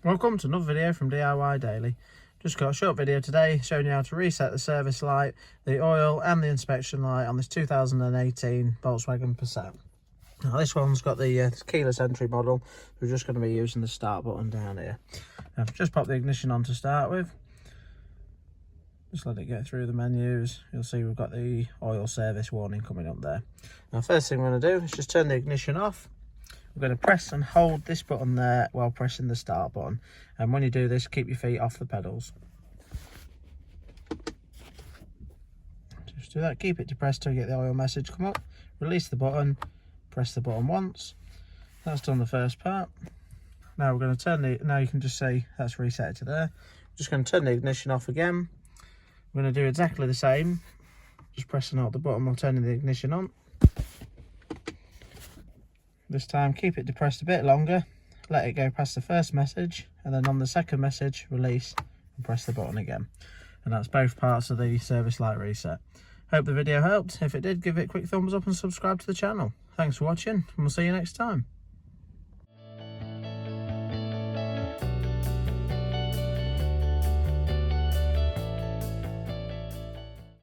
Welcome to another video from DIY Daily. Just got a short video today showing you how to reset the service light, the oil and the inspection light on this 2018 Volkswagen Passat. Now this one's got the keyless entry model. We're just going to be using the start button down here. Now, just pop the ignition on to start with. Just let it get through the menus. You'll see we've got the oil service warning coming up there. Now first thing we're going to do is just turn the ignition off. We're going to press and hold this button there while pressing the start button. And when you do this, keep your feet off the pedals. Just do that, keep it depressed till you get the oil message come up. Release the button, press the button once. That's done the first part. Now we're going to turn now you can just see that's reset to there. Just going to turn the ignition off again. We're going to do exactly the same. Just pressing out the button while turning the ignition on. This time keep it depressed a bit longer, let it go past the first message, and then on the second message release and press the button again. And that's both parts of the service light reset. Hope the video helped. If it did, give it a quick thumbs up and subscribe to the channel. Thanks for watching, and we'll see you next time.